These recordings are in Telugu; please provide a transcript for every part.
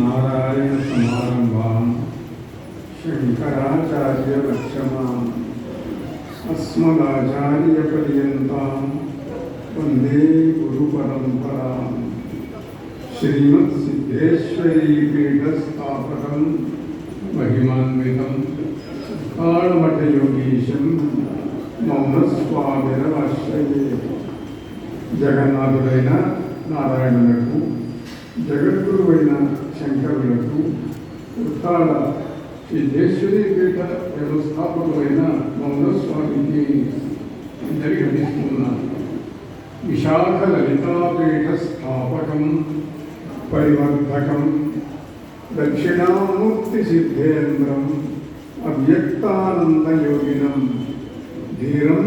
नारायण समारंभां शंकराचार्य मध्यमाम् अस्मदाचार्यपर्यन्तां वन्दे गुरुपरम्पराम् श्रीमत्सिद्धेश्वरी पीठस्थापकं महिमान्वितं कालमठयोगीशं मौनस्वामिरमाश्रये जगन्नाथुडैन नारायणुनकु जगद्गुरुवैन शंकरुలకు ఉత్తాళ సిద్ధేశ్వరీ పీఠ వ్యవస్థాపకులైన మౌనస్వామికి అందరికీ అందిస్తున్నాను. విశాఖ లలితాపీఠ స్థాపకం పరివర్ధకం దక్షిణామూర్తి సిద్ధేంద్రం అవ్యక్తానందయోగినం ధీరం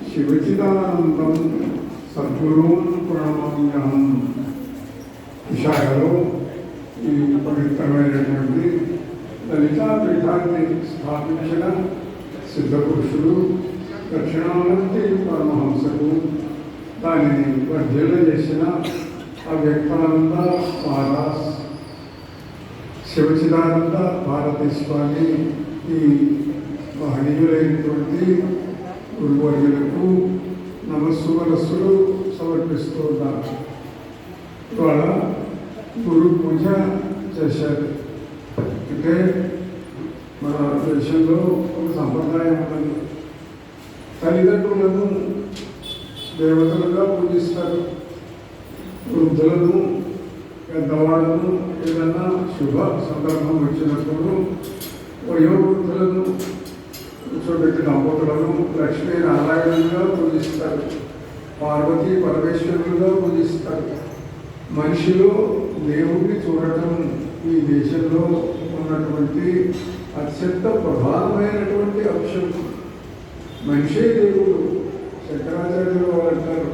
శివచిదానందం సద్గురూన్ ప్రణమామ్యహం. విశాఖలో ఈ పవిత్రమైనటువంటి లలితాపీఠాన్ని స్థాపించిన సిద్ధపురుషుడు దక్షిణామూర్తి పరమహంసకు దానిని వర్ధిల్ల చేసిన అవ్యక్తానంద మహారాజ్ శివచిదానంద భారతీ స్వామి ఈ మహనీయులైనటువంటి గురువర్యులకు నమస్సుమనస్సులు సమర్పిస్తున్నారు. ఇవాళ గురు పూజ చేశారు. అంటే మన దేశంలో ఒక సంప్రదాయం ఉన్నది. తల్లిదండ్రులను దేవతలుగా పూజిస్తారు. వృద్ధులను పెద్దవాళ్ళను ఏదన్నా శుభ సందర్భం వచ్చినప్పుడు వయోవృద్ధులను కూర్చోబెట్టి దంపతులను లక్ష్మీనారాయణులుగా పూజిస్తారు. పార్వతీ పరమేశ్వరులుగా పూజిస్తారు. మనిషిలో దేవుడిని చూడటం ఈ దేశంలో ఉన్నటువంటి అత్యంత ప్రధానమైనటువంటి అంశం. మనిషే దేవుడు. శంకరాచార్యులు వారు అంటారు,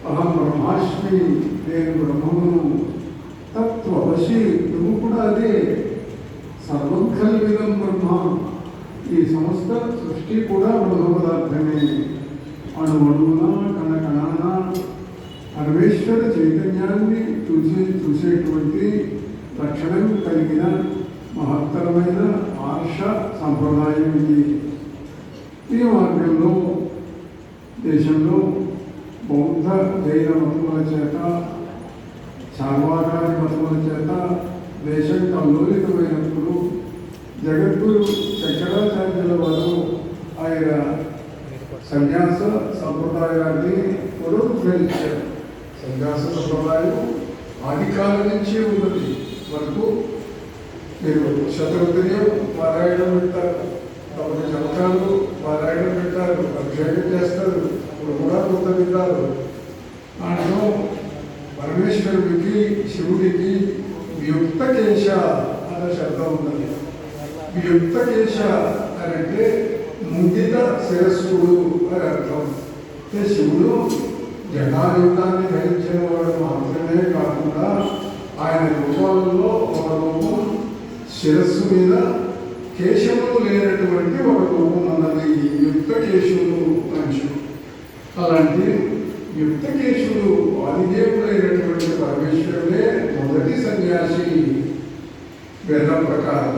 అహం బ్రహ్మాస్మి, నేను బ్రహ్మమును, తత్వవశి, నువ్వు కూడా అదే, సర్వం కల్విదం బ్రహ్మ, ఈ సమస్త సృష్టి కూడా బ్రహ్మ పదార్థమే, అణువణువున కణకణాన పరమేశ్వర చైతన్యాన్ని చూసేటువంటి లక్షణం కలిగిన మహత్తరమైన ఆర్ష సంప్రదాయం ఇది. ఈ మార్గంలో దేశంలో బౌద్ధ జైన మతముల చేత చార్వాకారి మతముల చేత దేశం కల్లోలితమైనప్పుడు జగద్గురు శంకరాచార్యుల వారు ఆయన సన్యాస సంప్రదాయాన్ని పునరుద్ధరించారు. సన్యాస సంప్రదాయం ఆది కాలం నుంచే ఉన్నది. మనకు మీరు శతరుద్రియం పారాయణం పెట్టారు, తమకు చమకాలు పారాయణం పెట్టారు, అభిషేకం చేస్తారు, ఇప్పుడు కూడా కొంత వింటారు. దాంట్లో పరమేశ్వరుడికి శివుడికి వియుక్త కేశ అనే శబ్దం ఉన్నది. వియుక్త కేశ అని అంటే ముంగిత శిరస్సుడు అని అర్థం. అంటే శివుడు జటాయుగాన్ని ధరించిన వాడు మాత్రమే కాకుండా ఆయన రూపాలలో ఒక రూపం శిరస్సు మీద కేశములు లేనటువంటి ఒక రూపం అన్నది యుక్త కేశుడు మనుషుడు. అలాంటి యుక్త కేశుడు ఆదిదేవుడైనటువంటి పరమేశ్వరుడే మొదటి సన్యాసి వేదం ప్రకారం.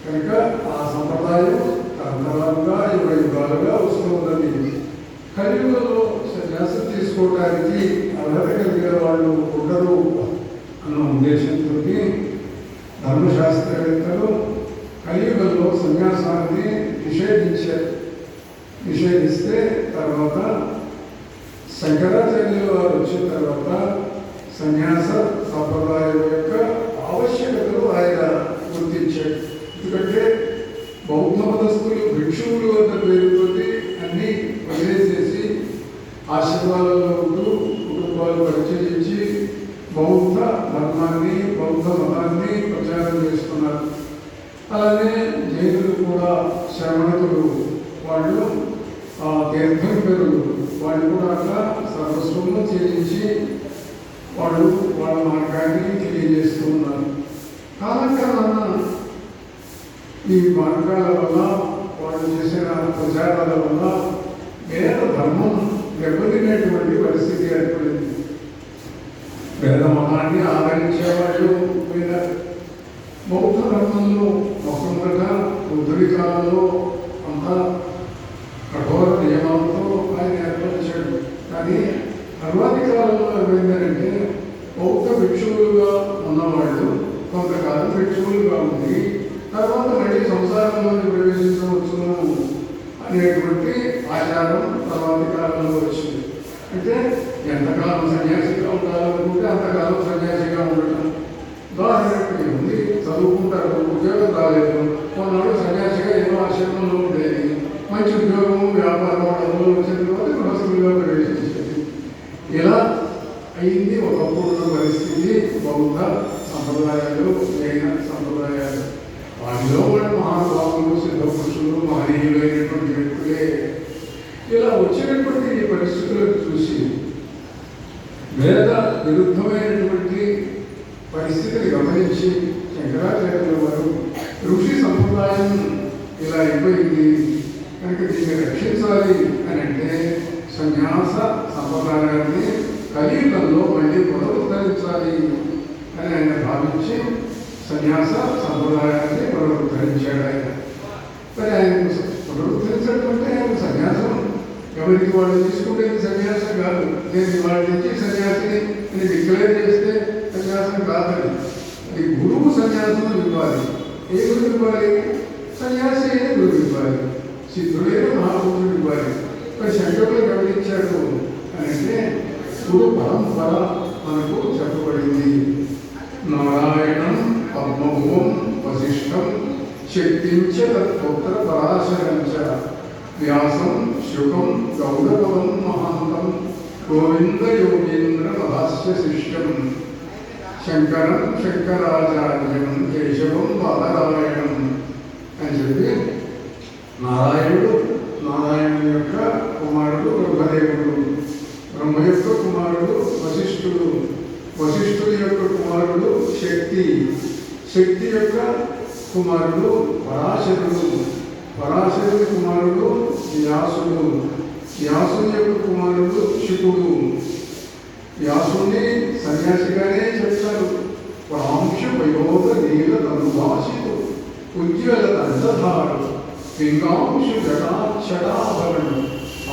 కనుక ఆ సంప్రదాయం తరతరాలుగా యుగాలుగా వస్తూ ఉన్నది. కలియుగంలో సన్యాసం తీసుకోవడానికి అర్హత కలిగిన వాళ్ళు ఉండరు అన్న ఉద్దేశంతో ధర్మశాస్త్రవేత్తలు కలియుగంలో సన్యాసాన్ని నిషేధిస్తే తర్వాత శంకరాచార్యుల వారు వచ్చిన తర్వాత సన్యాస సంప్రదాయం యొక్క ఆవశ్యకతలు ఆయన గుర్తించాడు. ఎందుకంటే బౌద్ధ మతస్థులు భిక్షువులు అన్న పేరుతోటి అన్నీ వదిలేసేసి ఆశ్రమాలలో ఉంటూ కుటుంబాలు పరిచయించి బౌద్ధ ధర్మాన్ని బౌద్ధ మతాన్ని ప్రచారం చేస్తున్నారు. అలానే జైనులు కూడా శ్రవణకులు వాళ్ళు తీర్థంకరులు వాళ్ళు కూడా అట్లా సర్వస్వంలో చేయించి వాళ్ళు వాళ్ళ మార్గాన్ని తెలియజేస్తూ ఉన్నారు. కాలక్రమేణా ఈ మార్గాల వల్ల వాళ్ళు చేసిన ప్రచారాల వల్ల వేద ధర్మం దెబ్బతినేటువంటి పరిస్థితి ఏర్పడింది. వేద మతాన్ని ఆదరించేవాళ్ళు మీద బౌద్ధ ధర్మంలో మొట్టమొదట బుద్ధుడి కాలంలో అంతా కఠోర నియమాలతో ఆయన ఏర్పరిచాడు. కానీ తర్వాతి కాలంలో ఏమైందంటే బౌద్ధ భిక్షువులుగా ఉన్నవాళ్ళు కొంతకాలం భిక్షువులుగా ఉంది, తర్వాత మళ్ళీ సంసారంలోకి ప్రవేశించవచ్చును అనేటువంటి ఆచారం తర్వాతి కాలంలో వచ్చింది. అంటే ఎంతకాలం సన్యాసిగా ఉండాలనుకుంటే అంతకాలం సన్యాసిగా ఉండటం. ఉదాహరణకి ఉంది, చదువుకుంటారు, ఉద్యోగం రాలేదు, కొన్నాడు సన్యాసిగా ఏదో ఆశ్రమంలో ఉండేది, మంచి ఉద్యోగము వ్యాపారం అనుభవం వచ్చిన తర్వాత గృహస్థులుగా ప్రవేశించేది. ఇలా అయింది ఒకప్పుడు పరిస్థితి. బౌద్ధ సంప్రదాయాలు జైన సంప్రదాయాలు వాటిలో కూడా మహానుభావులు సిద్ధ పురుషులు మహనీయులైనటువంటి వ్యక్తులే. ఇలా వచ్చినటువంటి ఈ పరిస్థితులను చూసి వేద విరుద్ధమైనటువంటి పరిస్థితిని గమనించి శంకరాచార్యుల వారు ఋషి సంప్రదాయం ఇలా అయిపోయింది కనుక దీన్ని రక్షించాలి అని అంటే సన్యాస సంప్రదాయాన్ని కలియుగంలో మళ్ళీ పునరుద్ధరించాలి అని ఆయన భావించి సన్యాస సంప్రదాయాన్ని పునరుద్ధరించాడు. ఆయన మరి ఆయన పునరుద్ధరించడం అంటే ఆయన సన్యాసం ఎవరికి వాళ్ళు తీసుకుంటేది సన్యాసం కాదు. నేను వాళ్ళ నుంచి సన్యాసిని అని డిక్లేర్ చేస్తే సన్యాసం కాదని, అది గురువు సన్యాసం ఇవ్వాలి. ఏ గురువు ఇవ్వాలి? సన్యాసి అయిన గురువు ఇవ్వాలి, సిద్ధుడైన మహాపురుషుడు ఇవ్వాలి. మరి శంకరులు గమనించాడు అని అంటే గురు పరంపర మనకు చెప్పబడింది. నారాయణం పద్మభువం వశిష్టం శక్తించ తత్పుత్ర పరాశరంచ వ్యాసం శుకం గౌరవం మహాంతం గోవింద యోగీంద్ర మహాస్య శిష్యం శంకరం శంకరాచార్యం కేశవం బాలరాయణం అని చెప్పి నారాయణుడు యొక్క కుమారుడు బ్రహ్మదేవుడు, బ్రహ్మ యొక్క కుమారుడు వశిష్ఠుడు, వశిష్ఠుడి యొక్క కుమారుడు శక్తి యొక్క కుమారుడు పరాశరుడు, పరాశరుడి కుమారుడు వ్యాసుడు, వ్యాసుని యొక్క కుమారుడు శుకుడు. వ్యాసుని సన్యాసిగానే చెప్తారు. ప్రాంశ వయోధ నీల తనుభాషితు ఉజ్వల దండధారు పింగాంశు జటాభరణు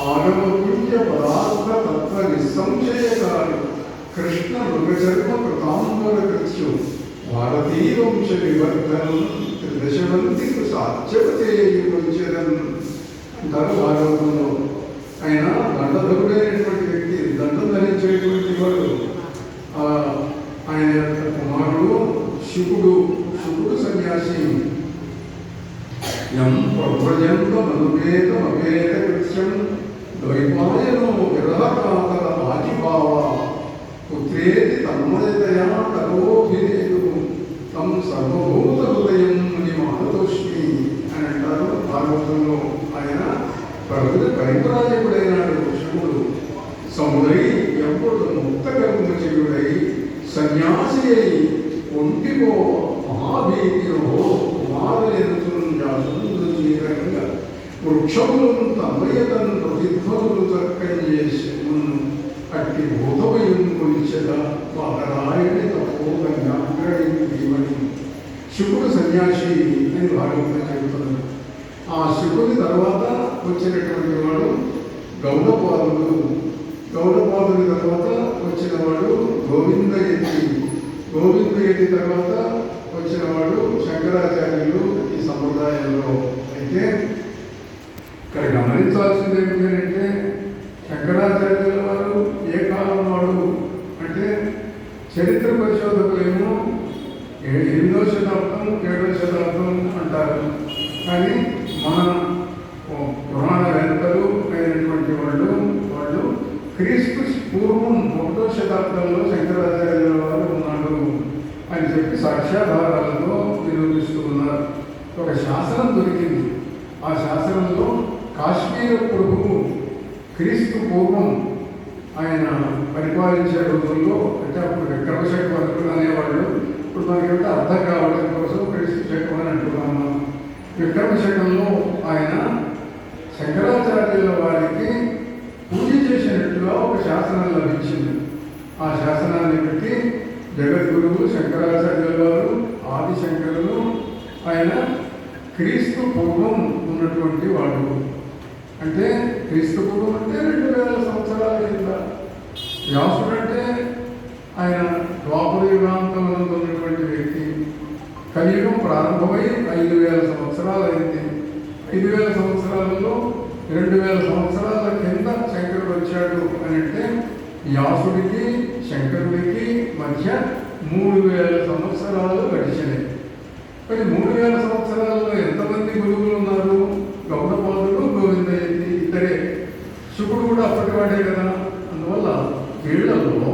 ఆగమ పుణ్య పదార్థ తత్వ నిస్సంశయకారు కృష్ణ మృగచర్మ కృతాంబర కృత్యు భారతీయ వంశ వివర్ధనం త్రిదశవంతి సాధ్యవతేయుంచరన్ అంటారు భాగవతంలో. ఆయన దండధరుడైనటువంటి వ్యక్తి, దండం ధరించేటువంటి వాడు. ఆయన యొక్క కుమారుడు శుకుడు సన్యాసి. యం ప్రవ్రజంతమనుపేతమపేత కృత్యం ద్వైపాయనో విరహకాతర ఆదిభావ పుత్రేతి తన్మయతయా తరోభినేదు తం సర్వభూత హృదయం ముని మానతోష్మి అని అంటారు భాగవతంలో. ఆయన ప్రకృతి పరిప్రాజకుడైనాడు శివుడు. సముదై ఎప్పుడు ముక్తగర్మ చెయుడై సన్యాసి అయి ఒంటికో మహాభీతిలో కుమారులంగా వృక్షములను తమయతను ప్రతిధ్వనులు తర్కం చేసి అట్టి భూతమయం కొలిచెదా వాదరాయని తపోగంగాగ్రహీమని శుకుడు సన్యాసి అని భాగవతం చెబుతున్నారు. ఆ శుకుడి తర్వాత వచ్చినటువంటి వాడు గౌడపాదుడు, గౌడపాదుడి తర్వాత వచ్చిన వాడు గోవిందయతి తర్వాత వచ్చిన వాడు శంకరాచార్యులు ఈ సంప్రదాయంలో. అయితే ఇక్కడ గమనించాల్సింది ఏమిటంటే శంకరాచార్యుల వారు ఏ కాలం వాడు అంటే చరిత్ర పరిశోధకులేమో 8వ శతాబ్దం 7వ శతాబ్దం అంటారు. కానీ మన పురాణ వేత్తలు అయినటువంటి వాళ్ళు క్రీస్తు పూర్వం 1వ శతాబ్దంలో శంకరాచార్యుల వారు ఉన్నాడు అని చెప్పి సాక్ష్యాధారాలతో నిరూపిస్తూ ఉన్నారు. ఒక శాసనం దొరికింది. ఆ శాసనంలో కాశ్మీర ప్రభువు క్రీస్తు పూర్వం ఆయన పరిపాలించే రోజుల్లో, అంటే అప్పుడు విక్రమ చక్రవర్తులు అనేవాళ్ళు, ఇప్పుడు మనకేమిటో అర్థం కావడం కోసం క్రీస్తు చక్రం అని అంటున్నాము. విక్రమ శకంలో ఆయన శంకరాచార్యుల వారికి పూజ చేసినట్టుగా ఒక శాసనం లభించింది. ఆ శాసనాన్ని బట్టి జగద్గురువు శంకరాచార్యుల వారు ఆదిశంకరులు ఆయన క్రీస్తు పూర్వం ఉన్నటువంటి వాడు. అంటే క్రీస్తు పూర్వం అంటే 2000 సంవత్సరాల కింద. వ్యాసుడు అంటే ఆయన ద్వాపర యుగాంతంలో ఉన్నటువంటి వ్యక్తి. కలియుగం ప్రారంభమై 5000 సంవత్సరాలు అయింది. 5000 సంవత్సరాలలో 2000 సంవత్సరాల కింద శంకరుడు వచ్చాడు అని అంటే వ్యాసుడికి శంకరుడికి మధ్య 3000 సంవత్సరాలు గడిచినాయి. మరి 3000 సంవత్సరాలలో ఎంతమంది గురువులు ఉన్నారు? గౌడపాదుడు, గోవిందయ్య ఇద్దరే. శుకుడు కూడా అప్పటివాడే కదా. అందువల్ల వీళ్ళల్లో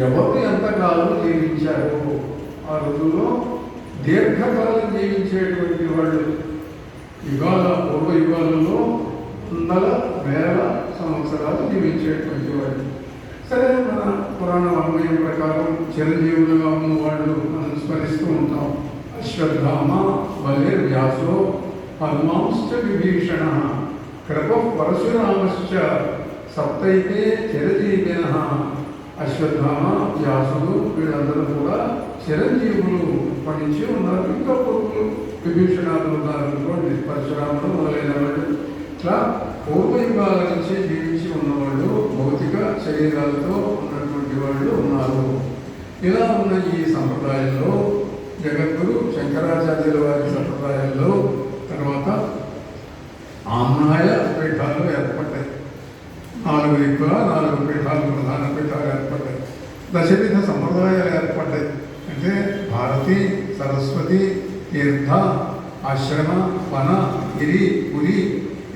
ఎవరు ఎంతకాలం జీవించారు? ఆ రోజుల్లో దీర్ఘకాలం జీవించేటువంటి వాళ్ళు పూర్వ యుగాలలో వందల వేల సంవత్సరాలు జీవించేటువంటి వాళ్ళు. సరే, మన పురాణ వాంగ్మయం ప్రకారం చిరంజీవులుగా ఉన్న వాళ్ళు మనం స్మరిస్తూ ఉంటాం. అశ్వత్థామ బలే వ్యాసో హనుమాంశ్చ విభీషణ కృప పరశురామశ్చ సప్తైతే చిరజీవిన. అశ్వత్థామ, వ్యాసుడు వీళ్ళందరూ కూడా చిరంజీవులు పఠించి ఉన్నారు. ఇంకా పూర్వులు విభీషణాలు ఉన్నారు అనుకోండి, పరశురాముడు మొదలైన వాళ్ళు. ఇట్లా పూర్వయుగాల నుంచి జీవించి ఉన్నవాళ్ళు, భౌతిక శరీరాలతో ఉన్నటువంటి వాళ్ళు ఉన్నారు. ఇలా ఉన్న ఈ సంప్రదాయంలో జగద్గురు శంకరాచార్యుల వారి సంప్రదాయంలో తర్వాత ఆమ్నాయ పీఠాలు ఏర్పడ్డాయి. 4 దిక్కుల 4 పీఠాలు, ప్రధాన పీఠాలు ఏర్పడ్డాయి. దశవిధ సంప్రదాయాలు ఏర్పడ్డాయి. అంటే భారతి, సరస్వతి, తీర్థ, ఆశ్రమ, వన, గిరి, పురి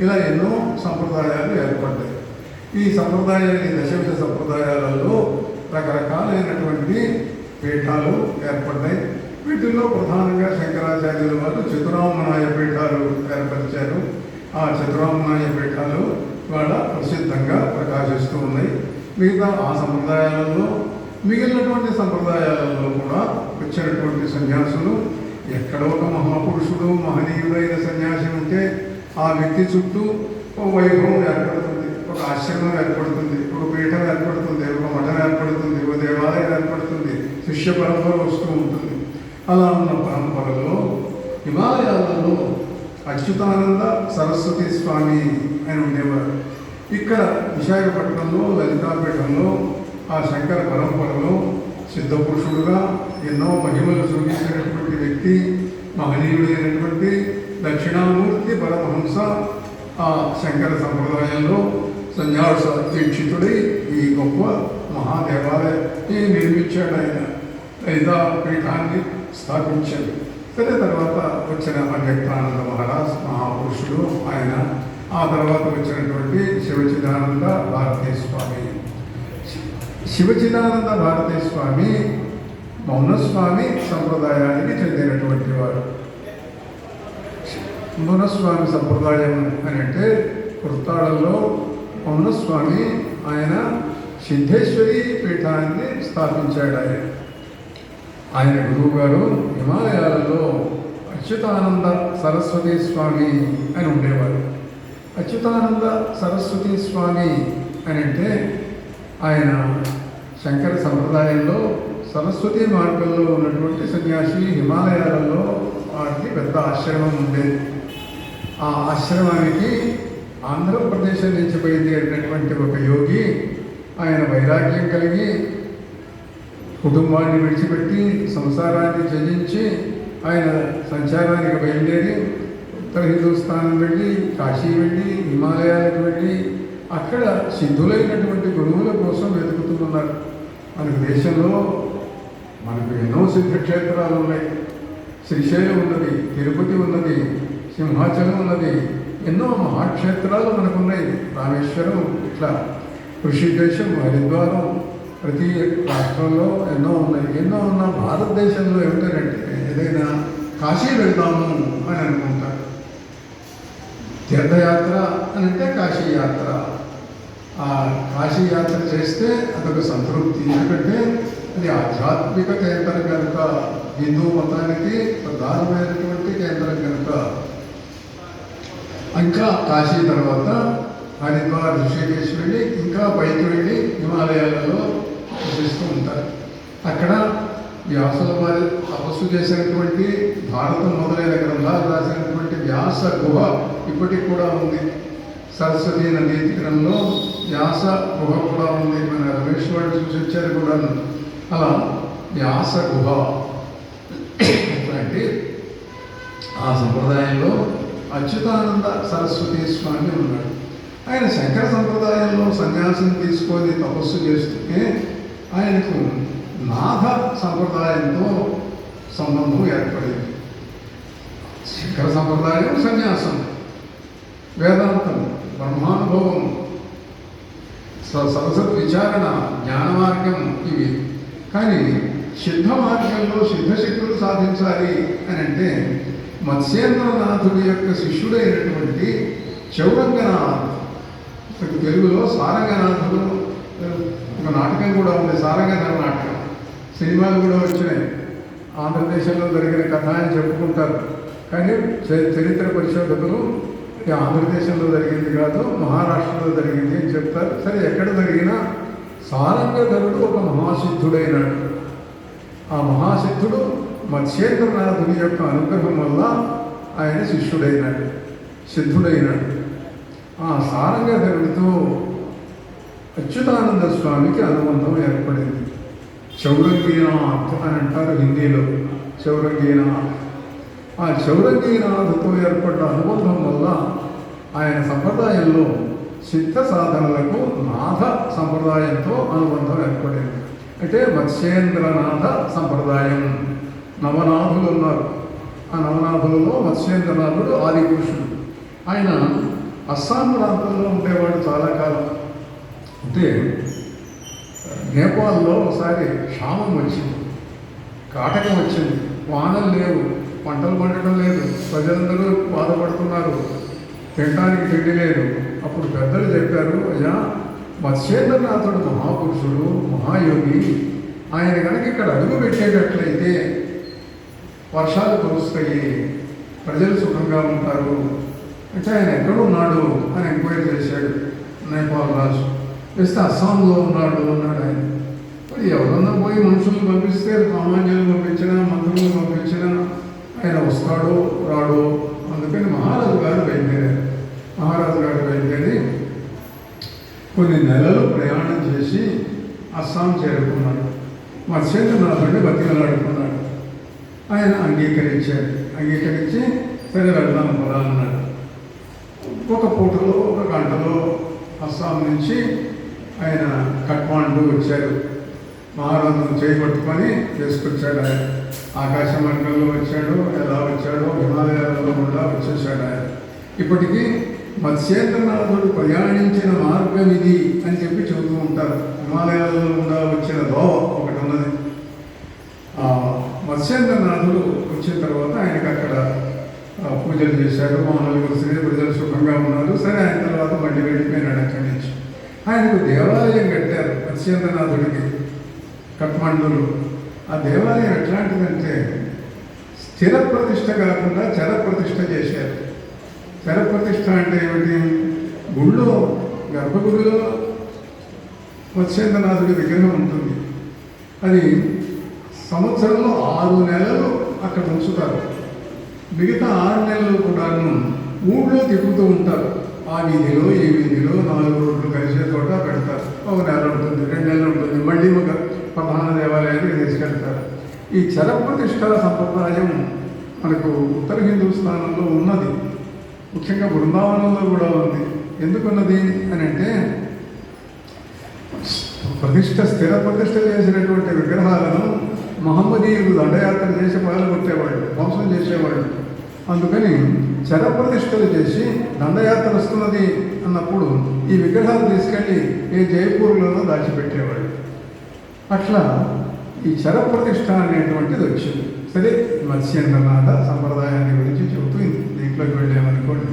ఇలా ఎన్నో సంప్రదాయాలు ఏర్పడ్డాయి. ఈ దశవిధ సంప్రదాయాలలో రకరకాలైనటువంటి పీఠాలు ఏర్పడ్డాయి. వీటిల్లో ప్రధానంగా శంకరాచార్యుల వారు చతురామ్నాయ పీఠాలు ఏర్పరిచారు. ఆ చతురామ్నాయ పీఠాలు ఇవాళ ప్రసిద్ధంగా ప్రకాశిస్తూ ఉన్నాయి. మిగతా ఆ సంప్రదాయాలలో మిగిలినటువంటి సంప్రదాయాలలో కూడా వచ్చినటువంటి సన్యాసులు ఎక్కడో ఒక మహాపురుషుడు, మహనీయుడైన సన్యాసి ఉంటే ఆ వ్యక్తి చుట్టూ ఒక వైభవం ఏర్పడుతుంది, ఒక ఆశ్రమం ఏర్పడుతుంది, ఒక పీఠం ఏర్పడుతుంది, ఒక మఠం ఏర్పడుతుంది, ఒక దేవాలయం ఏర్పడుతుంది, శిష్య పరంపర వస్తూ ఉంటుంది. అలా ఉన్న పరంపరలో హిమాలయాలలో అచ్యుతానంద సరస్వతి స్వామి అని ఉండేవారు. ఇక్కడ విశాఖపట్నంలో లలితాపీఠంలో ఆ శంకర పరంపరలో సిద్ధపురుషుడుగా ఎన్నో మహిమలు చూపించినటువంటి వ్యక్తి, మహనీయుడైనటువంటి దక్షిణామూర్తి పరమహంస ఆ శంకర సంప్రదాయంలో సన్యాస దీక్షితుడై ఈ గొప్ప మహాదేవాలయాన్ని నిర్మించాడు. ఆయన లలితా పీఠాన్ని స్థాపించాడు. సరే, తర్వాత వచ్చిన అవ్యక్తానంద మహారాజ్ మహాపురుషుడు ఆయన. ఆ తర్వాత వచ్చినటువంటి శివచిదానంద భారతీ స్వామి. శివచిదానంద భారతీ స్వామి మౌనస్వామి సంప్రదాయానికి చెందినటువంటి వారు. మౌనస్వామి సంప్రదాయం అని అంటే కుర్తాళంలో మౌనస్వామి ఆయన సిద్ధేశ్వరి పీఠాన్ని స్థాపించాడు. ఆయన గురువు గారు హిమాలయాలలో అచ్యుతానంద సరస్వతి స్వామి అని ఉండేవారు. అచ్యుతానంద సరస్వతి స్వామి అని అంటే ఆయన శంకర సంప్రదాయంలో సరస్వతి మార్గంలో ఉన్నటువంటి సన్యాసి. హిమాలయాలలో వారికి పెద్ద ఆశ్రమం ఉండేది. ఆ ఆశ్రమానికి ఆంధ్రప్రదేశ్ నుంచి బయలుదేరినటువంటి ఒక యోగి ఆయన వైరాగ్యం కలిగి కుటుంబాన్ని విడిచిపెట్టి సంసారాన్ని త్యజించి ఆయన సంచారానికి బయలుదేరి ఉత్తర హిందూస్థానం వెళ్ళి, కాశీ వెళ్ళి, హిమాలయాలకు వెళ్ళి అక్కడ సిద్ధులైనటువంటి గురువుల కోసం వెతుకుతున్నారు. మనకు దేశంలో మనకు ఎన్నో సిద్ధక్షేత్రాలు ఉన్నాయి. శ్రీశైలం ఉన్నది, తిరుపతి ఉన్నది, సింహాచలం ఉన్నది, ఎన్నో మహాక్షేత్రాలు మనకున్నాయి. రామేశ్వరం, ఇట్లా ఋషికేశం, హరిద్వారం, ప్రతి రాష్ట్రంలో ఎన్నో ఉన్నాయి. ఎన్నో ఉన్న భారతదేశంలో ఏమిటంటే ఏదైనా కాశీ వెళ్దాము అని అనుకుంటారు. తీర్థయాత్ర అని అంటే కాశీ యాత్ర. ఆ కాశీ యాత్ర చేస్తే అదొక సంతృప్తి. ఎందుకంటే అది ఆధ్యాత్మిక కేంద్రం కనుక, హిందూ మతానికి ప్రధానమైనటువంటి కేంద్రం కనుక. ఇంకా కాశీ తర్వాత హరిద్వార్, ఋషికేశ్ వెళ్ళి ఇంకా పైకి వెళ్ళి హిమాలయాలలో ప్రదర్శిస్తూ ఉంటారు. అక్కడ వ్యాసుల వారి తపస్సు చేసినటువంటి భారతం మొదలైన గ్రంథాలు రాసినటువంటి వ్యాస గుహ ఇప్పటికి కూడా ఉంది. సరస్వతి నదీ తీరంలో వ్యాస గుహ కూడా ఉంది. మన రమేష్ వాడు చూసి వచ్చారు కూడా. అలా వ్యాస గుహ అంటే ఆ సంప్రదాయంలో అచ్యుతానంద సరస్వతి స్వామి ఉన్నాడు. ఆయన శంకర సంప్రదాయంలో సన్యాసం తీసుకొని తపస్సు చేస్తుంటే ఆయనకు నాథ సంప్రదాయంతో సంబంధం ఏర్పడింది. శంకర సంప్రదాయం సన్యాసం, వేదాంతం, బ్రహ్మానుభవం, సరస్వతి విచారణ, జ్ఞాన మార్గం ఇవి. కానీ సిద్ధ మార్గంలో సిద్ధశక్తులు సాధించాలి అని అంటే మత్స్యేంద్రనాథుడి యొక్క శిష్యుడైనటువంటి చౌరంగనాథ్, తెలుగులో సారంగనాథుడు ఒక నాటకం కూడా ఉంది, సారంగనాథ నాటకం. సినిమాలు కూడా వచ్చినాయి. ఆంధ్రదేశంలో జరిగిన కథ అని చెప్పుకుంటారు. కానీ చరిత్ర పరిశోధకులు ఆంధ్రదేశంలో జరిగింది కాదు, మహారాష్ట్రలో జరిగింది అని చెప్తారు. సరే, ఎక్కడ జరిగినా సారంగధరుడు ఒక మహాసిద్ధుడైనాడు. ఆ మహాసిద్ధుడు మత్స్యేంద్రనాథుని యొక్క అనుగ్రహం వల్ల ఆయన శిష్యుడైనాడు, సిద్ధుడైనాడు. ఆ సారంగధరుడితో అచ్యుతానంద స్వామికి అనుబంధం ఏర్పడింది. చౌరంగీనాథ్ అని అంటారు హిందీలో, చౌరంగీనాథ్. ఆ చౌరంగీనాథుతో ఏర్పడ్డ అనుబంధం వల్ల ఆయన సంప్రదాయంలో సిద్ధ సాధనలకు నాథ సంప్రదాయంతో అనుబంధం ఏర్పడింది. అంటే మత్స్యేంద్రనాథ సంప్రదాయం. నవనాథులు ఉన్నారు. ఆ నవనాథులలో మత్స్యేంద్రనాథుడు ఆది పురుషుడు. ఆయన అస్సాం ప్రాంతంలో ఉండేవాడు చాలా కాలం. అంటే నేపాల్లో ఒకసారి క్షామం వచ్చింది, కాటకం వచ్చింది, వానలు లేవు, పంటలు పండటం లేదు, ప్రజలందరూ బాధపడుతున్నారు, తినడానికి తిండి లేదు. అప్పుడు పెద్దలు చెప్పారు, అయ్యా మత్స్యేంద్రనాథుడు మహాపురుషుడు, మహాయోగి, ఆయన కనుక ఇక్కడ అడుగు పెట్టేటట్లయితే వర్షాలు కురుస్తాయి, ప్రజలు సుఖంగా ఉంటారు. అంటే ఆయన ఎక్కడున్నాడు అని ఎంక్వైరీ చేశాడు నేపాల్ రాజు. వేస్తే అస్సాంలో ఉన్నాడు అన్నాడు ఆయన. మరి ఎవరన్నా పోయి మనుషులను పంపిస్తే, సామాన్యులు పంపించినా, మంత్రులను పంపించినా ఆయన వస్తాడో రాడో. అందుకని మహారాజు గారు బయలుదేరి కొన్ని నెలలు ప్రయాణం చేసి అస్సాం చేరుకున్నాడు. మత్స్యేంద్రనాథుడిని బతికలాడుకున్నాడు. ఆయన అంగీకరించి సరే వెళ్దాం పదా అన్నాడు. ఒక పూటలో, ఒక గంటలో అస్సాం నుంచి ఆయన కఠ్మాండు వచ్చారు. మహారాజును చేపట్టుకొని చేసుకొచ్చాడు. ఆయన ఆకాశ మార్గంలో వచ్చాడు, ఎలా వచ్చాడో హిమాలయాలలో కూడా వచ్చేసాడు ఆయన. ఇప్పటికీ మత్స్యేంద్రనాథుడు ప్రయాణించిన మార్గం ఇది అని చెప్పి చెబుతూ ఉంటారు. హిమాలయాలలో కూడా వచ్చిన దోవ ఒకటి ఉన్నది. మత్స్యేంద్రనాథుడు వచ్చిన తర్వాత ఆయనకు అక్కడ పూజలు చేశారు, మామూలు కురిసినాయి, ప్రజలు సుఖంగా ఉన్నారు. సరే, ఆయన తర్వాత మళ్ళీ వెళ్ళిపోయినాడు అక్కడి నుంచి. ఆయనకు దేవాలయం కట్టారు మత్స్యేంద్రనాథుడికి కఠ్మండూలో. ఆ దేవాలయం ఎట్లాంటిదంటే స్థిర ప్రతిష్ఠ కాకుండా చర ప్రతిష్ఠ చేశారు. చర ప్రతిష్ఠ అంటే ఏమిటి? గుళ్ళో, గర్భగుడిలో మత్స్యేంద్రనాథుడి విగ్రహం ఉంటుంది. అది సంవత్సరంలో 6 నెలలు అక్కడ ఉంచుతారు. మిగతా 6 నెలలు కూడాను ఊళ్ళో తిప్పుతూ ఉంటారు. ఆ వీధిలో, ఈ వీధిలో 4 రోడ్లు కలిసే చోట పెడతారు. 1 నెల ఉంటుంది, 2 నెలలు ఉంటుంది, మళ్ళీ ఒక ప్రధాన దేవాలయానికి తీసుకెళ్తారు. ఈ చరప్రతిష్ఠల సంప్రదాయం మనకు ఉత్తర హిందూస్థానంలో ఉన్నది. ముఖ్యంగా బృందావనంలో కూడా ఉంది. ఎందుకున్నది అని అంటే స్థిర ప్రతిష్ఠ చేసినటువంటి విగ్రహాలను మహమ్మదీయులు దండయాత్ర చేసి పాల్గొట్టేవాళ్ళు, ధ్వంసం చేసేవాళ్ళు. అందుకని చరప్రతిష్ఠలు చేసి దండయాత్ర వస్తున్నది అన్నప్పుడు ఈ విగ్రహాలు తీసుకెళ్ళి ఏ జైపూర్లోనో దాచిపెట్టేవాళ్ళు. అట్లా ఈ చరప్రతిష్ఠ అనేటువంటిది వచ్చింది. సరే, మత్స్యేంద్రనాథ సంప్రదాయాన్ని గురించి చెబుతూ దీంట్లోకి వెళ్ళామనుకోండి.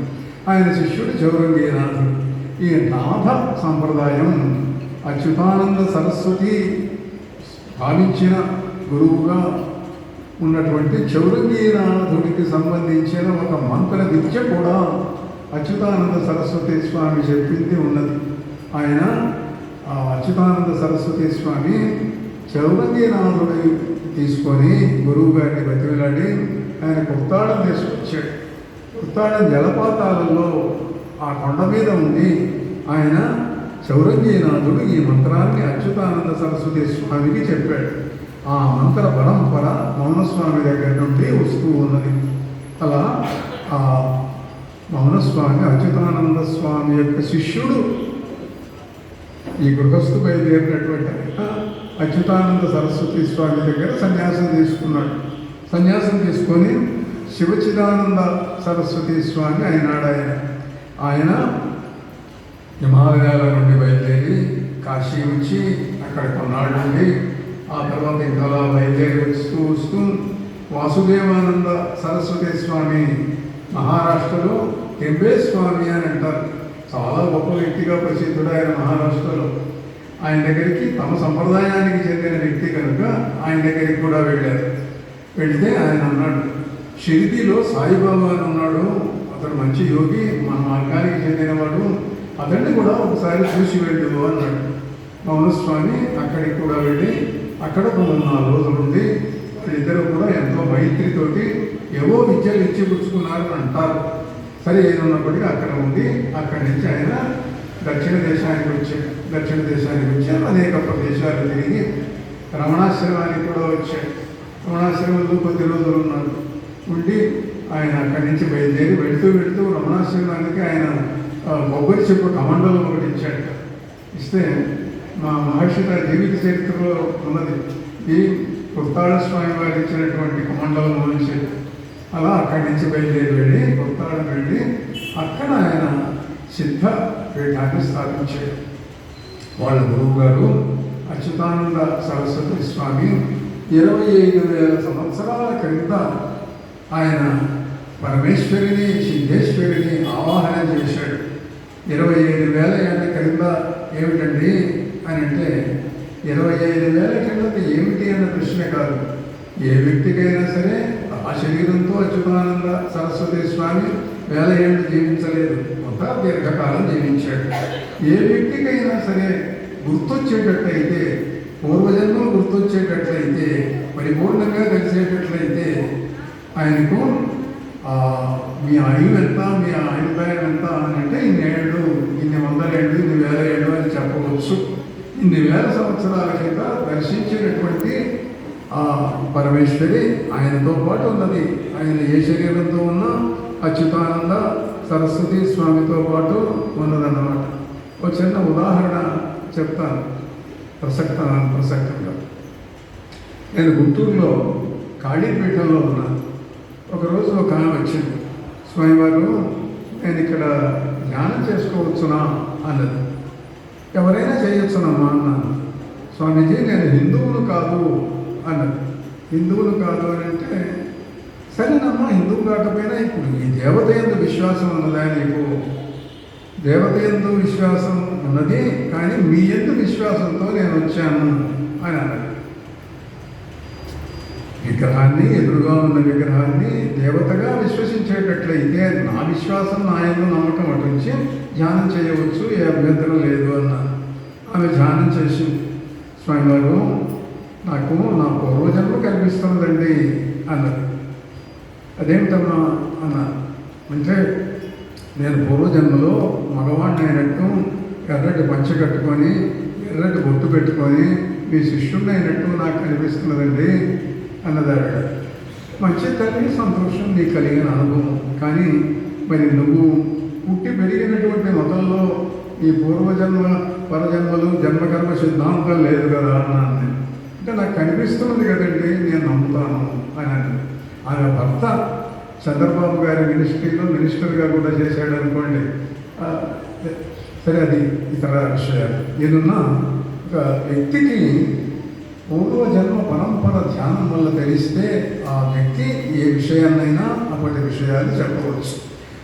ఆయన శిష్యుడు చౌరంగీనాథుడు. ఈ నాథ సంప్రదాయం అచ్యుతానంద సరస్వతి భావించిన గురువుగా ఉన్నటువంటి చౌరంగీనాథుడికి సంబంధించిన ఒక మంత్ర విద్య కూడా అచ్యుతానంద సరస్వతి స్వామి చెప్పింది ఉన్నది. ఆయన అచ్యుతానంద సరస్వతి స్వామి చౌరంగీనాథుడి తీసుకొని గురువు గారిని బతిమిలాడి ఆయన కుర్తాళం తీసుకొచ్చాడు. కుర్తాళం జలపాతాలలో ఆ కొండ మీద ఉండి ఆయన చౌరంగీనాథుడు ఈ మంత్రాన్ని అచ్యుతానంద సరస్వతి స్వామికి చెప్పాడు. ఆ మంత్ర పరంపర మౌనస్వామి దగ్గర నుండి వస్తూ ఉన్నది. అలా ఆ మౌనస్వామి అచ్యుతానంద స్వామి యొక్క శిష్యుడు. ఈ గృహస్థు బయలుదేరినటువంటి అచ్యుతానంద సరస్వతి స్వామి దగ్గర సన్యాసం తీసుకున్నాడు. సన్యాసం తీసుకొని శివచిదానంద సరస్వతి స్వామి ఆయన హిమాలయాల నుండి బయలుదేరి కాశీ వచ్చి అక్కడ కొన్నాళ్ళు ఉండి ఆ తర్వాత ఇంకలా బయలుదేరి వస్తూ వాసుదేవానంద సరస్వతి స్వామి మహారాష్ట్రలో టెంబే స్వామి అని అంటారు. చాలా గొప్ప వ్యక్తిగా ప్రసిద్ధుడు ఆయన మహారాష్ట్రలో. ఆయన దగ్గరికి తమ సంప్రదాయానికి చెందిన వ్యక్తి కనుక ఆయన దగ్గరికి కూడా వెళ్ళారు. వెళితే ఆయన అన్నాడు, షిరిడీలో సాయిబాబా అని ఉన్నాడు, అతను మంచి యోగి, మన మార్గానికి చెందినవాడు, అతన్ని కూడా ఒకసారి చూసి వెళ్ళు అన్నాడు. మౌనస్వామి అక్కడికి కూడా వెళ్ళి అక్కడ 3-4 రోజులు ఉండి వాళ్ళిద్దరూ కూడా ఎంతో మైత్రితోటి ఏవో విద్యలు ఇచ్చి పుచ్చుకున్నారు అంటారు. సరే ఏదన్నప్పటికీ అక్కడ ఉండి అక్కడి నుంచి ఆయన దక్షిణ దేశానికి వచ్చి అనేక ప్రదేశాలు తిరిగి రమణాశ్రమానికి కూడా వచ్చాడు. రమణాశ్రమంలో కొద్ది రోజులు ఉన్నాడు. ఉండి ఆయన అక్కడి నుంచి బయలుదేరి వెళుతూ రమణాశ్రమానికి ఆయన కొబ్బరి చెప్పు కమండలం ఒకటి ఇచ్చాడు. ఇస్తే మా మహర్షి జీవిత చరిత్రలో ఉన్నది ఈ కుర్తాళ స్వామి వారు ఇచ్చినటువంటి కమండలం నుంచి. అలా అక్కడి నుంచి బయలుదేరి వెళ్ళి కుర్తాళం వెళ్ళి అక్కడ ఆయన సిద్ధ పీఠాన్ని స్థాపించాడు. వాళ్ళ గురువు గారు అచ్యుతానంద సరస్వతి స్వామి 25,000 సంవత్సరాల క్రింద ఆయన పరమేశ్వరిని సిద్ధేశ్వరిని ఆవాహన చేశాడు. 25,000 ఏళ్ళ క్రింద ఏమిటండి అని అంటే 25,000 క్రిందది ఏమిటి అన్న ప్రశ్న కాదు. ఏ వ్యక్తికైనా సరే ఆ శరీరంతో అచ్యుతానంద సరస్వతి స్వామి 1000 ఏళ్ళు జీవించలేదు, కొంత దీర్ఘకాలం జీవించాడు. ఏ వ్యక్తికైనా సరే గుర్తొచ్చేటట్లయితే, పూర్వజన్మలు గుర్తొచ్చేటట్లయితే, పరిపూర్ణంగా కలిసేటట్లయితే ఆయనకు మీ ఆయువు ఎంత, మీ ఆయుర్దాయం ఎంత అని అంటే ఇన్నేళ్ళు, ఇన్ని 100 ఏళ్ళు, ఇన్ని 1000 ఏళ్ళు అని చెప్పవచ్చు. ఇన్ని 1000 సంవత్సరాల కింద దర్శించినటువంటి ఆ పరమేశ్వరి ఆయనతో పాటు ఉన్నది. ఆయన ఏ శరీరంతో ఉన్నా అచ్యుతానంద సరస్వతి స్వామితో పాటు ఉన్నదన్నమాట. ఒక చిన్న ఉదాహరణ చెప్తాను ప్రసక్తంగా. నేను గుంటూరులో కాళీపీఠంలో ఉన్నాను. ఒకరోజు ఒక ఆమె వచ్చింది, స్వామివారు నేను ఇక్కడ ధ్యానం చేసుకోవచ్చునా అన్నది. ఎవరైనా చేయొచ్చునమ్మా అన్నాను. స్వామీజీ నేను హిందువులు కాదు అన్నది. హిందువులు కాదు అని అంటే సరేనమ్మా, హిందువు కాకపోయినా ఇప్పుడు ఈ దేవత యందు విశ్వాసం ఉన్నదా? నీకు దేవత యందు విశ్వాసం ఉన్నది, కానీ మీ యందు విశ్వాసంతో నేను వచ్చాను అని అన్నది. విగ్రహాన్ని, ఎదురుగా ఉన్న విగ్రహాన్ని దేవతగా విశ్వసించేటట్లయితే నా విశ్వాసం, నా యందు నమ్మకం అటుంచి ధ్యానం చేయవచ్చు, ఏ అభ్యంతరం లేదు అన్నాను. ఆమె ధ్యానం చేసింది. స్వామివారు నాకు నా పూర్వజన్మ కనిపిస్తుందండి అన్నది. అదేమిటమ్మా అన్నాను. అంటే నేను పూర్వజన్మలో మగవాడిని అయినట్టు ఎర్రటి పంచ కట్టుకొని ఎర్రటి బొట్టు పెట్టుకొని మీ శిష్యుడిని అయినట్టు నాకు కనిపిస్తున్నదండి అన్నది ఆవిడ. మంచి తల్లి, సంతోషం, నీకు కలిగిన అనుభవం. కానీ మరి నువ్వు పుట్టి పెరిగినటువంటి మతంలో ఈ పూర్వజన్మ పరజన్మలు జన్మకర్మ సిద్ధాంతం లేదు కదా అన్నాను నేను. అంటే నాకు కనిపిస్తున్నది కదండి, నేను నమ్ముతాను అని అన్నది. ఆమె భర్త చంద్రబాబు గారి మినిస్టర్గా కూడా చేశాడు అనుకోండి. సరే, అది ఇతర విషయాలు. ఏదన్నా ఒక వ్యక్తికి పూర్వజన్మ పరంపర ధ్యానం వల్ల తెలిస్తే ఆ వ్యక్తి ఏ విషయాన్నైనా అప్పటి విషయాలు చెప్పవచ్చు.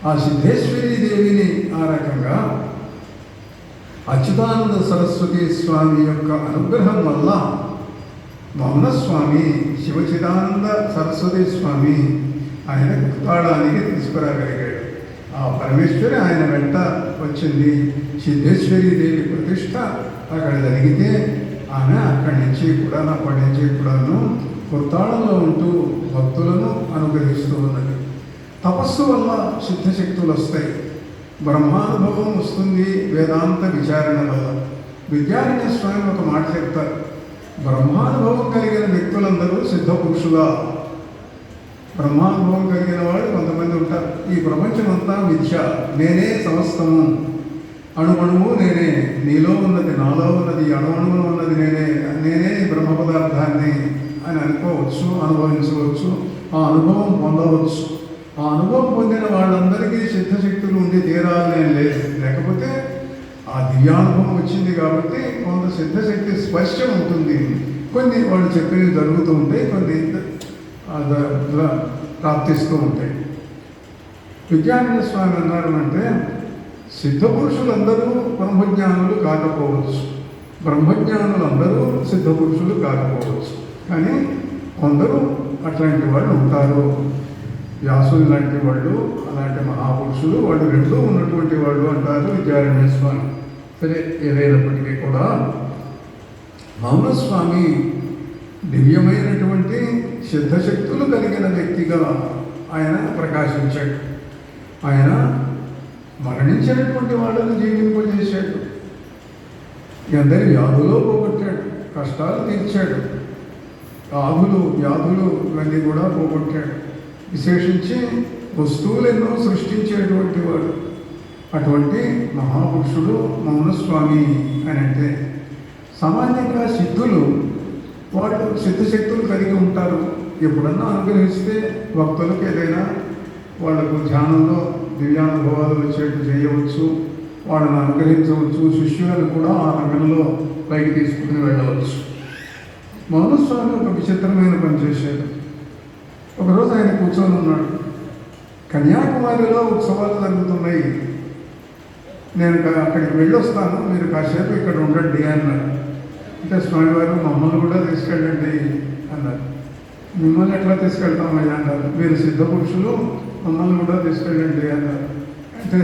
ఆ సిద్ధేశ్వరీ దేవిని ఆ రకంగా అచ్యుతానంద సరస్వతి స్వామి యొక్క అనుగ్రహం వల్ల మౌనస్వామి శివచిదానంద సరస్వతి స్వామి ఆయన కుర్తాళానికి తీసుకురాగలిగాడు. ఆ పరమేశ్వరి ఆయన వెంట వచ్చింది. సిద్ధేశ్వరీ దేవి ప్రతిష్ట అక్కడ జరిగితే ఆమె అప్పటి నుంచి కూడాను వృత్తాళంలో ఉంటూ భక్తులను అనుగ్రహిస్తూ ఉన్నది. తపస్సు వల్ల సిద్ధశక్తులు వస్తాయి, బ్రహ్మానుభవం వస్తుంది వేదాంత విచారణ వల్ల. విద్యారణ్య స్వామి ఒక మాట చెప్తారు, బ్రహ్మానుభవం కలిగిన వ్యక్తులందరూ సిద్ధ పురుషులా. బ్రహ్మానుభవం కలిగిన వాళ్ళు కొంతమంది ఉంటారు. ఈ ప్రపంచం అంతా మిథ్య, నేనే సమస్తము, అణువణువు నేనే, నీలో ఉన్నది నాలో ఉన్నది, అణువణువులో ఉన్నది నేనే బ్రహ్మ పదార్థాన్ని అని అనుకోవచ్చు, అనుభవించవచ్చు, ఆ అనుభవం పొందవచ్చు. ఆ అనుభవం పొందిన వాళ్ళందరికీ సిద్ధశక్తులు ఉండి తీరాలనే లేదు. లేకపోతే ఆ దివ్యానుభవం వచ్చింది కాబట్టి కొంత సిద్ధశక్తి స్పష్టం ఉంటుంది. కొన్ని వాళ్ళు చెప్పినవి జరుగుతూ ఉంటాయి, కొన్ని ప్రాప్తిస్తూ ఉంటాయి. విద్యారణ్య స్వామి అన్నారు అంటే సిద్ధపురుషులందరూ బ్రహ్మజ్ఞానులు కాకపోవచ్చు, బ్రహ్మజ్ఞానులందరూ సిద్ధపురుషులు కాకపోవచ్చు, కానీ కొందరు అట్లాంటి వాళ్ళు ఉంటారు. వ్యాసులు లాంటి వాళ్ళు, అలాంటి మహాపురుషులు, వాళ్ళు రెండూ ఉన్నటువంటి వాళ్ళు అంటారు విద్యారణ్య స్వామి. సరే, ఏదైనప్పటికీ కూడా మౌనస్వామి దివ్యమైనటువంటి సిద్ధశక్తులు కలిగిన వ్యక్తిగా ఆయన ప్రకాశించాడు. ఆయన మరణించినటువంటి వాళ్ళను జీవింపజేశాడు, అందరి వ్యాధులో పోగొట్టాడు, కష్టాలు తీర్చాడు, వ్యాధులు ఇవన్నీ కూడా పోగొట్టాడు. విశేషించి వస్తువులు ఎన్నో సృష్టించేటువంటి వాడు. అటువంటి మహాపురుషుడు మౌనస్వామి అని అంటే, సామాన్యంగా సిద్ధులు వాళ్ళు సిద్ధశక్తులు కలిగి ఉంటారు. ఎప్పుడన్నా అనుగ్రహిస్తే భక్తులకు ఏదైనా వాళ్లకు ధ్యానంలో దివ్యానుభవాలు వచ్చేట్టు చేయవచ్చు, వాళ్ళని అనుగ్రహించవచ్చు, శిష్యులను కూడా ఆ రంగంలో పైకి తీసుకుని వెళ్ళవచ్చు. మౌనస్వామి ఒక విచిత్రమైన పని చేశాడు. ఒకరోజు ఆయన కూర్చొని ఉన్నాడు. కన్యాకుమారిలో ఉత్సవాలు జరుగుతున్నాయి, నేను అక్కడికి వెళ్ళొస్తాను, మీరు కాసేపు ఇక్కడ ఉండండి అన్నారు. అంటే స్వామివారు మమ్మల్ని కూడా తీసుకెళ్ళండి అన్నారు. మిమ్మల్ని ఎట్లా తీసుకెళ్తామయ్యా అన్నారు. మీరు సిద్ధపురుషులు, మమ్మల్ని కూడా తీసుకెళ్ళండి అన్నారు. అయితే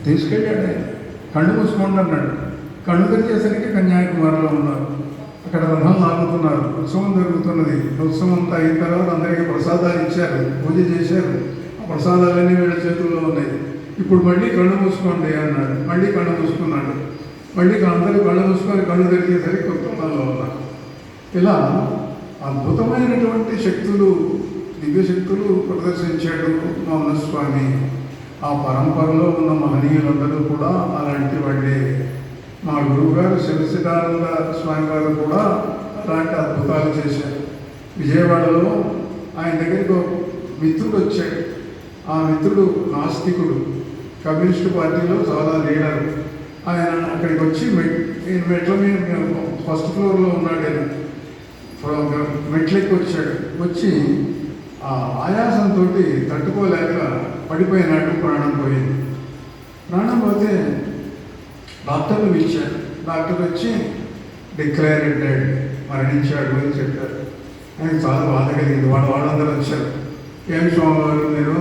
తీసుకెళ్ళాడు. ఆయన కళ్ళు మూసుకోండి అన్నాడు. కళ్ళు తెరిచేసరికి కన్యాకుమారిలో ఉన్నారు. అక్కడ రథం లాగుతున్నారు, ఉత్సవం జరుగుతున్నది. ఉత్సవం అంతా అయిన తర్వాత అందరికీ ప్రసాదాలు ఇచ్చారు, పూజ చేశారు. ఆ ప్రసాదాలన్నీ వీళ్ళ చేతుల్లో ఉన్నాయి. ఇప్పుడు మళ్ళీ కళ్ళు మూసుకోండి అన్నాడు. మళ్ళీ కళ్ళు మూసుకున్నాడు. మళ్ళీ అందరూ కళ్ళు మూసుకొని కళ్ళు తెరిచేసరికి ఉత్సవంలో ఉన్నారు. ఇలా అద్భుతమైనటువంటి శక్తులు, దివ్యశక్తులు ప్రదర్శించాడు మౌనస్వామి. ఆ పరంపరలో ఉన్న మహనీయులందరూ కూడా అలాంటి వాళ్ళే. మా గురువు గారు శివసిద్ధానంద స్వామి గారు కూడా అలాంటి అద్భుతాలు చేశారు. విజయవాడలో ఆయన దగ్గరికి ఒక మిత్రుడు వచ్చాడు. ఆ మిత్రుడు నాస్తికుడు, కమ్యూనిస్టు పార్టీలో చాలా లీడరు. ఆయన అక్కడికి వచ్చి మెట్ల మీద ఫస్ట్ ఫ్లోర్లో ఉన్నాడు. ఆయన మెట్లెక్కి వచ్చాడు. వచ్చి ఆ ఆయాసంతో తట్టుకోలేక పడిపోయినట్టు ప్రాణం పోయింది. ప్రాణం పోతే డాక్టర్లు పిలిచారు. డాక్టర్ వచ్చి డిక్లేర్డ్ డెడ్, మరణించాడు అని చెప్పారు. ఆయనకు చాలా బాధ కలిగింది. వాళ్ళందరూ వచ్చారు. ఏం స్వామివారు, మీరు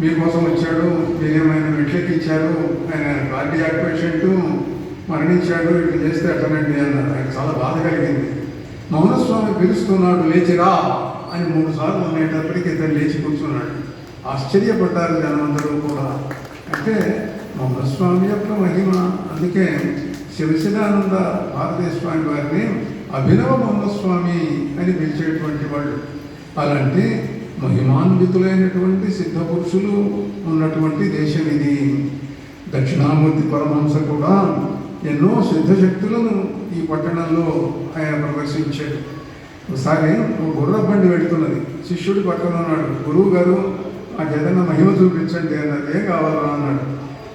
మీకోసం వచ్చాడు, మీరేమైనా మెట్లెక్కిచ్చారు, ఆయన కార్డియాక్ పేషెంట్ మరణించాడు, ఇట్లా చేస్తే అట్టనండి అన్నారు. ఆయన చాలా బాధ కలిగింది. మౌనస్వామి పిలుస్తున్నాడు, లేచిరా అని 3 సార్లు అనేటప్పటికీ ఇతను లేచి కూర్చున్నాడు. ఆశ్చర్యపడ్డారు జనమందరూ కూడా. అంటే మౌనస్వామి యొక్క మహిమ. అందుకే శివసిదానంద భారతీయ స్వామి వారిని అభినవ మౌనస్వామి అని పిలిచేటువంటి వాళ్ళు. అలాంటి మహిమాన్వితులైనటువంటి సిద్ధపురుషులు ఉన్నటువంటి దేశం ఇది. దక్షిణామూర్తి పరమహంస కూడా ఎన్నో సిద్ధశక్తులను ఈ పట్టణంలో ఆయన ప్రదర్శించాడు. ఒకసారి ఒక గుర్ర బండి వెళుతున్నది. శిష్యుడు పక్కన ఉన్నాడు. గురువు గారు ఆ జగన్న మహిమ చూపించండి అన్నది. ఏం కావాలా అన్నాడు.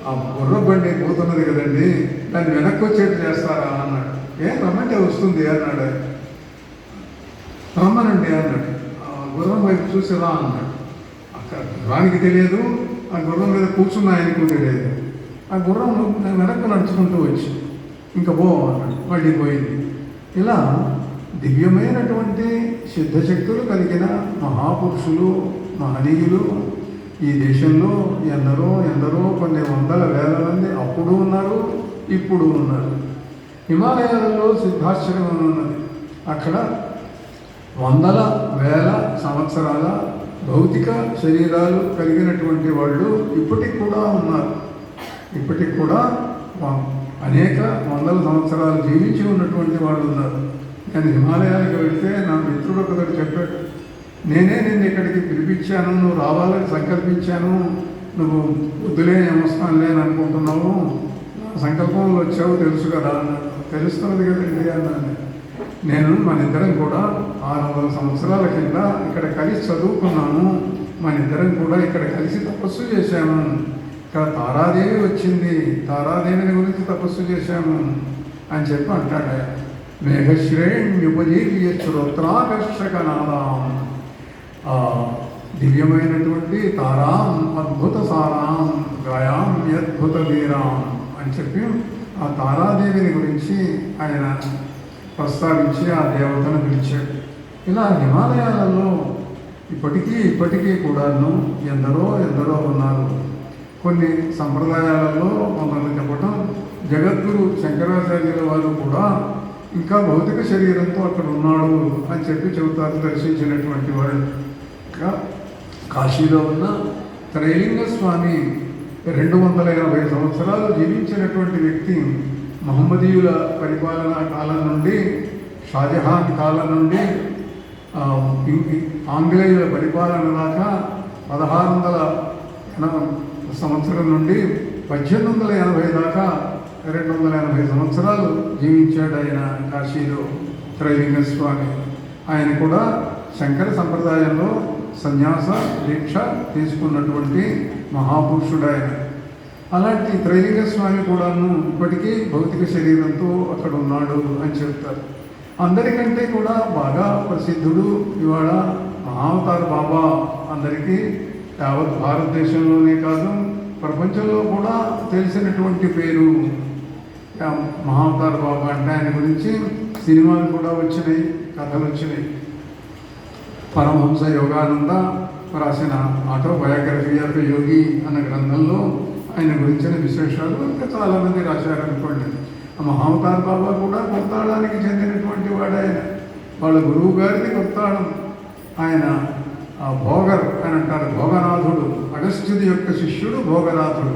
ఆ గుర్ర బండి పోతున్నది కదండి, దాన్ని వెనక్కి వచ్చేట్టు చేస్తారా అన్నాడు. ఏం రమ్మంటే వస్తుంది అన్నాడు. రమ్మనండి అన్నాడు. గుర్రం వైపు చూసి రా అన్నాడు. అక్కడ గుర్రానికి తెలియదు, ఆ గుర్రం మీద కూర్చున్న ఆయనకు తెలియదు. ఆ గుర్రం వెనక్కు నడుచుకుంటూ వచ్చి ఇంకా పో అన్నాడు. మళ్ళీ పోయింది. ఇలా దివ్యమైనటువంటి సిద్ధశక్తులు కలిగిన మహాపురుషులు, మహనీయులు ఈ దేశంలో ఎందరో కొన్ని వందల వేల మంది అప్పుడు ఉన్నారు, ఇప్పుడు ఉన్నారు. హిమాలయాలలో సిద్ధాశ్రమం ఉన్నది. అక్కడ వందల వేల సంవత్సరాల భౌతిక శరీరాలు కలిగినటువంటి వాళ్ళు ఇప్పటికి కూడా ఉన్నారు. ఇప్పటికి కూడా అనేక వందల సంవత్సరాలు జీవించి ఉన్నటువంటి వాళ్ళు ఉన్నారు. నేను హిమాలయాలకు వెళితే నా మిత్రుడు ఒకరు చెప్పాడు, నేనే నిన్ను ఇక్కడికి పిలిపించాను, నువ్వు రావాలని సంకల్పించాను, నువ్వు వద్దులే ఏమొస్తానులే అని అనుకుంటున్నావు, సంకల్పంలో వచ్చావు తెలుసు కదా అన్నాడు. తెలుస్తున్నది కదండి అన్నాను. నేను మన ఇద్దరం కూడా 600 సంవత్సరాల కింద ఇక్కడ కలిసి చదువుకున్నాము, మన ఇద్దరం కూడా ఇక్కడ కలిసి తపస్సు చేశాము, ఇక్కడ తారాదేవి వచ్చింది, తారాదేవిని గురించి తపస్సు చేశాము అని చెప్పి అంటాడు. మేఘశ్రేణ్యుపజీవ్య శ్రోత్రాకర్షక నాదాం, దివ్యమైనటువంటి తారాం అద్భుత సారాం గాయాం అద్భుత వీరాం అని చెప్పి ఆ తారాదేవిని గురించి ఆయన ప్రస్తావించి ఆ దేవతను పిలిచాడు. ఇలా హిమాలయాలలో ఇప్పటికీ కూడాను ఎందరో ఉన్నారు. కొన్ని సంప్రదాయాలలో కొంతమంది చెప్పడం జగద్గురు శంకరాచార్యుల వారు కూడా ఇంకా భౌతిక శరీరంతో అక్కడ ఉన్నాడు అని చెప్పి చెబుతారు దర్శించినటువంటి వాళ్ళు. ఇంకా కాశీలో ఉన్న త్రైలింగ స్వామి 280 సంవత్సరాలు జీవించినటువంటి వ్యక్తి. మహమ్మదీయుల పరిపాలనా కాలం నుండి, షాజహాన్ కాలం నుండి, ఆంగ్లేయుల పరిపాలన దాకా 1680 సంవత్సరం నుండి 1880 దాకా 280 సంవత్సరాలు జీవించాడు ఆయన కాశీలో త్రైలింగ స్వామి. ఆయన కూడా శంకర సంప్రదాయంలో సన్యాస దీక్ష తీసుకున్నటువంటి మహాపురుషుడు ఆయన. అలాంటి త్రైలింగ స్వామి కూడాను ఇప్పటికీ భౌతిక శరీరంతో అక్కడ ఉన్నాడు అని చెప్తారు. అందరికంటే కూడా బాగా ప్రసిద్ధుడు ఇవాళ మహావతార్ బాబా. అందరికీ యావత్ భారతదేశంలోనే కాదు ప్రపంచంలో కూడా తెలిసినటువంటి పేరు మహావతార్ బాబా. అంటే ఆయన గురించి సినిమాలు కూడా వచ్చినాయి, కథలు వచ్చినాయి. పరమహంస యోగానంద రాసిన ఆటోబయోగ్రఫీ ఆఫ్ యోగి అన్న గ్రంథంలో ఆయన గురించిన విశేషాలు ఇంకా చాలామంది రాశారనుకోండి. మహావతార్ బాబా కూడా కొత్తాళానికి చెందినటువంటి వాడు ఆయన. వాళ్ళ గురువు గారిది కొత్తాళం. ఆయన భోగర్ అని అంటారు, భోగనాథుడు. అగస్త్యుడి యొక్క శిష్యుడు భోగనాథుడు.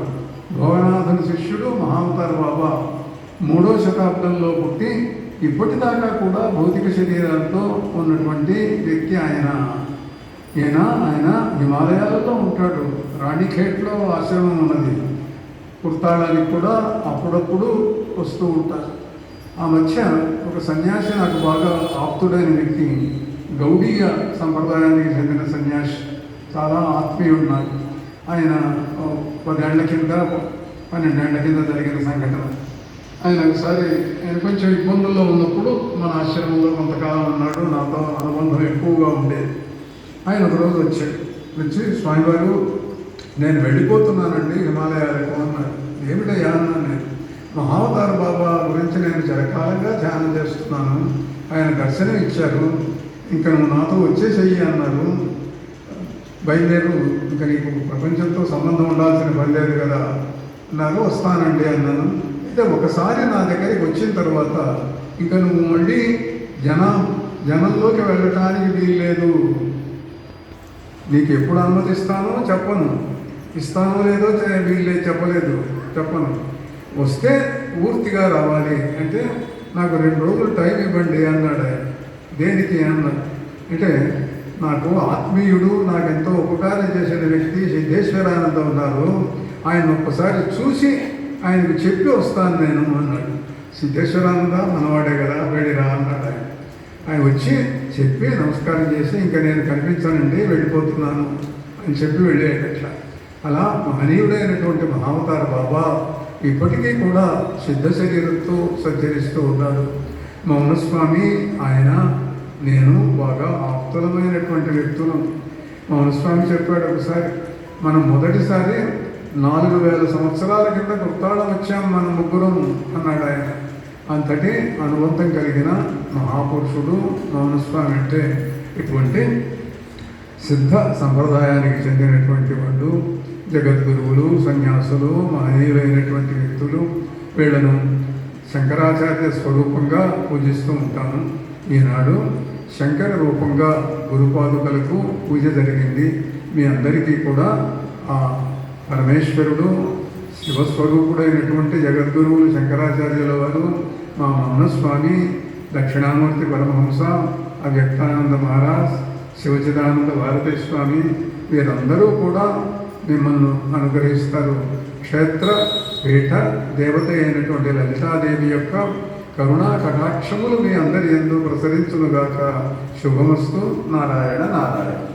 భోగనాథుని శిష్యుడు మహావతార్ బాబా 3వ శతాబ్దంలో పుట్టి ఇప్పటిదాకా కూడా భౌతిక శరీరాలతో ఉన్నటువంటి వ్యక్తి ఆయన. ఆయన హిమాలయాలలో ఉంటాడు. రాణిఖేట్లో ఆశ్రమం ఉన్నది. కుర్తాళానికి కూడా అప్పుడప్పుడు వస్తూ ఉంటారు. ఆ మధ్య ఒక సన్యాసి నాకు బాగా ఆప్తుడైన వ్యక్తి, గౌడీయ సంప్రదాయానికి చెందిన సన్యాసి, చాలా ఆత్మీయుడు నాకు. ఆయన 10 ఏళ్ల కింద 12 ఏళ్ల కింద జరిగిన సంఘటన. ఆయన ఒకసారి నేను కొంచెం ఇబ్బందుల్లో ఉన్నప్పుడు మన ఆశ్రమంలో కొంతకాలం ఉన్నాడు. నాతో అనుబంధం ఎక్కువగా ఉండేది. ఆయన ఒకరోజు వచ్చి స్వామివారు నేను వెళ్ళిపోతున్నానండి హిమాలయాలకు అన్నాడు. ఏమిటయ్యా అన్నాను నేను. మహావతార్ బాబా గురించి నేను చిరకాలంగా ధ్యానం చేస్తున్నాను, ఆయన దర్శనం ఇచ్చారు, ఇంకా నువ్వు నాతో వచ్చేసేయి అన్నారు. బయలుదేరు, ఇంకా నీకు ప్రపంచంతో సంబంధం ఉండాల్సిన పని లేదు కదా అన్నారు. వస్తానండి అన్నాను. అయితే ఒకసారి నా దగ్గరికి వచ్చిన తర్వాత ఇంకా నువ్వు మళ్ళీ జనంలోకి వెళ్ళటానికి వీల్లేదు, నీకు ఎప్పుడు అనుమతిస్తానో చెప్పను, ఇస్తానో లేదో వీళ్ళే చెప్పను, వస్తే పూర్తిగా రావాలి అంటే నాకు 2 రోజులు టైం ఇవ్వండి అన్నాడు ఆయన. దేనికి అన్నాడు అంటే నాకు ఆత్మీయుడు, నాకు ఎంతో ఉపకారం చేసిన వ్యక్తి సిద్ధేశ్వరానంద ఉన్నారు, ఆయన ఒక్కసారి చూసి ఆయనకు చెప్పి వస్తాను నేను అన్నాడు. సిద్ధేశ్వరానంద మనవాడే కదా, వెళ్ళిరా అన్నాడు ఆయన. ఆయన వచ్చి చెప్పి నమస్కారం చేసి ఇంకా నేను కనిపించానండి వెళ్ళిపోతున్నాను అని చెప్పి వెళ్ళేటట్లా. అలా మహనీయుడైనటువంటి మహావతార్ బాబా ఇప్పటికీ కూడా సిద్ధ శరీరంతో సంచరిస్తూ ఉన్నాడు. మౌనస్వామి ఆయన నేను బాగా ఆప్తులమైనటువంటి వ్యక్తులు. మౌనస్వామి చెప్పాడు ఒకసారి, మనం మొదటిసారి 4000 సంవత్సరాల కింద గుర్తాళం వచ్చాం మనం ముగ్గురం అన్నాడు ఆయన. అంతటి అనుబంధం కలిగిన మహాపురుషుడు మౌనస్వామి. అంటే ఇటువంటి సిద్ధ సంప్రదాయానికి చెందినటువంటి వాళ్ళు, జగద్గురువులు, సన్యాసులు, మహనీయులైనటువంటి వ్యక్తులు. వీళ్ళను శంకరాచార్య స్వరూపంగా పూజిస్తూ ఉంటాను. ఈనాడు శంకర రూపంగా గురుపాదుకలకు పూజ జరిగింది. మీ అందరికీ కూడా ఆ పరమేశ్వరుడు శివస్వరూపుడైనటువంటి జగద్గురువులు శంకరాచార్యుల వారు, మా మౌనస్వామి, దక్షిణామూర్తి పరమహంస, అవ్యక్తానంద మహారాజ్, శివచిదానంద భారతీ స్వామి వీరందరూ కూడా మిమ్మల్ని అనుగ్రహిస్తారు. క్షేత్ర పీఠ దేవత అయినటువంటి లలితాదేవి యొక్క కరుణా కటాక్షములు మీ అందరి యందు ప్రసరించునుగాక. శుభమస్తు. నారాయణ నారాయణ.